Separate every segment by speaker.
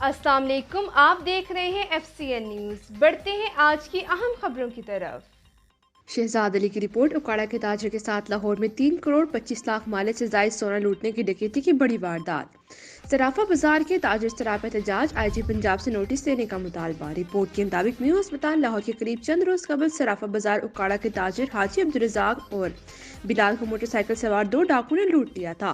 Speaker 1: अस्सलाम वालेकुम, आप देख रहे हैं FCN न्यूज़। बढ़ते हैं आज की अहम खबरों की तरफ।
Speaker 2: शहजाद अली की रिपोर्ट। उकाड़ा के ताजर के साथ लाहौर में 3 करोड़ 25 लाख माले से जायद सोना लूटने की डकैती की बड़ी वारदात। सराफा बाजार के ताजर सराप एहतजाज, IG पंजाब से नोटिस देने का मुतालबा। रिपोर्ट के मुताबिक म्यू अस्पताल लाहौर के करीब चंद रोज कबल सराफा बाजार उकाड़ा के ताजर हाजी अब्दुल रज़ाक और बिलाल को मोटरसाइकिल सवार 2 डाकू ने लूट लिया था।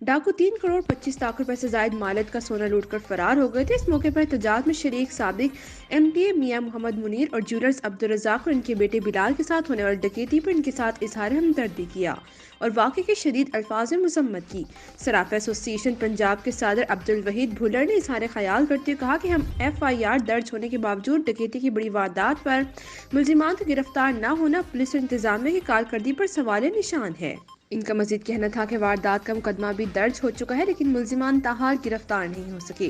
Speaker 2: डाकू 3 करोड़ 25 लाख रुपए से जायद मालियत का सोना लूट कर फरार हो गए थे। इस मौके पर एहतजाज में शरीक साबिक MTA मियां मोहम्मद मुनीर और ज्वेलर्स अब्दुल रज़ाक और इनके बेटे बिलाल के साथ होने वाली डकैती पर इनके साथ इजहार हमदर्दी किया और वाक़े के शदीद अल्फाज में मजम्मत की। सराफा एसोसिएशन पंजाब के सदर अब्दुल वहीद भुल्लर ने इजहार ख्याल करते हुए कहा कि हम FIR दर्ज होने के बावजूद डकैती की बड़ी वारदात पर मुल्जिमान को गिरफ्तार न होना पुलिस और इंतजामिया की कारकर्दगी पर सवाल निशान है। इनका मजीद कहना था कि वारदात का मुकदमा भी दर्ज हो चुका है, लेकिन मुल्जिमान ताहाल गिरफ्तार नहीं हो सके।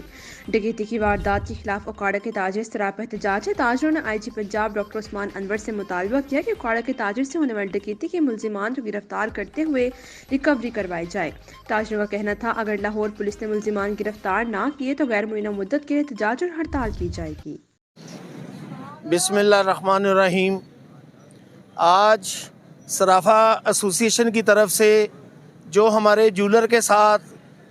Speaker 2: डकैती की वारदात के खिलाफ उकाड़ा के ताजिर सरापा एहतजाज है। ताजरों ने IG पंजाब डॉक्टर उस्मान अनवर से मुतालबा किया कि उकाड़ा के ताजिर से होने वाली डकैती के मुल्जिमान को गिरफ्तार करते हुए रिकवरी करवाई जाए। ताजरों का कहना था अगर लाहौर पुलिस ने मुल्जिमान गिरफ्तार ना किए तो गैर मुइना मुद्दत के लिए एहतजाज और हड़ताल की जाएगी।
Speaker 3: बिस्मिल्लाहिर्रहमानिर्रहीम। आज सराफा एसोसिएशन की तरफ से जो हमारे ज्वेलर के साथ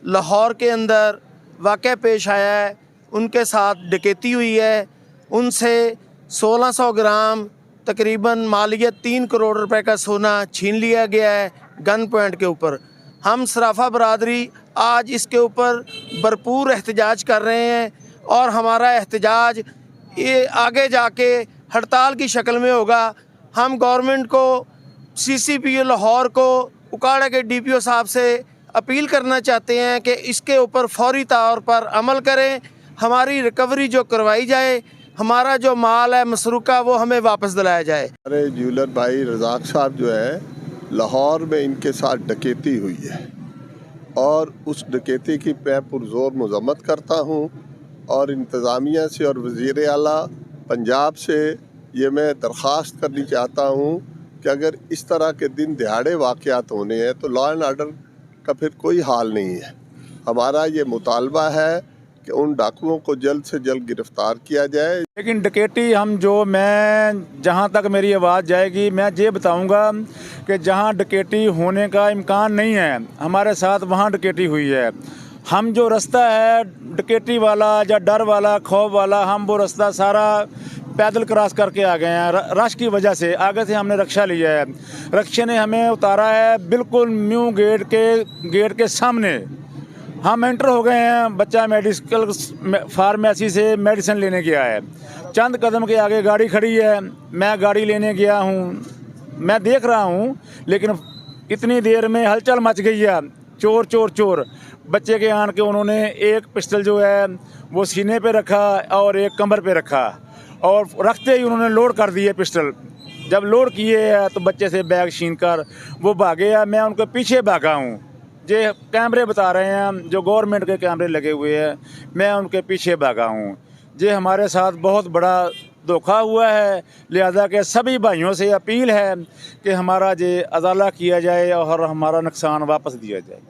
Speaker 3: लाहौर के अंदर वाक़या पेश आया है, उनके साथ डकैती हुई है। उनसे 1600 ग्राम तकरीबन मालियत 3 करोड़ रुपए का सोना छीन लिया गया है गन पॉइंट के ऊपर। हम सराफा बरादरी आज इसके ऊपर भरपूर एहतजाज कर रहे हैं और हमारा एहतजाज ये आगे जाके हड़ताल की शक्ल में होगा। हम गवर्नमेंट को, CCPO लाहौर को, उकाड़ा के DPO साहब से अपील करना चाहते हैं कि इसके ऊपर फौरी तौर पर अमल करें। हमारी रिकवरी जो करवाई जाए, हमारा जो माल है मसरूका वो हमें वापस दिलाया जाए।
Speaker 4: हमारे ज्वेलर भाई रज़ाक साहब जो है लाहौर में इनके साथ डकैती हुई है और उस डकैती की मैं पुरज़ोर मज़म्मत करता हूँ और इंतज़ामिया से और वज़ीर आला पंजाब से ये मैं दरख्वास्त करनी चाहता हूँ कि अगर इस तरह के दिन दिहाड़े वाक़यात होने हैं तो लॉ एंड आर्डर का फिर कोई हाल नहीं है। हमारा ये मुतालबा है कि उन डाकुओं को जल्द से जल्द गिरफ्तार किया जाए।
Speaker 5: लेकिन डकैती मैं जहाँ तक मेरी आवाज़ जाएगी मैं ये बताऊँगा कि जहाँ डकैती होने का इम्कान नहीं है हमारे साथ वहाँ डकैती हुई है। हम जो रास्ता है डकैती वाला या डर वाला खौफ वाला, हम वो रास्ता सारा पैदल क्रॉस करके आ गए हैं। रश की वजह से आगे से हमने रक्षा लिया है। रक्षा ने हमें उतारा है बिल्कुल न्यू गेट के सामने। हम एंटर हो गए हैं। बच्चा मेडिकल फार्मेसी से मेडिसिन लेने गया है। चंद कदम के आगे गाड़ी खड़ी है। मैं गाड़ी लेने गया हूँ, मैं देख रहा हूँ, लेकिन इतनी देर में हलचल मच गई है। चोर चोर चोर बच्चे के आन के उन्होंने एक पिस्टल जो है वो सीने पे रखा और एक कमर पे रखा और रखते ही उन्होंने लोड कर दिए पिस्टल। जब लोड किए तो बच्चे से बैग छीन कर वो भागे। मैं उनके पीछे भागा हूँ। ये कैमरे बता रहे हैं, जो गवर्नमेंट के कैमरे लगे हुए हैं, मैं उनके पीछे भागा हूँ। ये हमारे साथ बहुत बड़ा धोखा हुआ है। लिहाजा के सभी भाइयों से अपील है कि हमारा ये अदाला किया जाए और हमारा नुकसान वापस दिया जाए।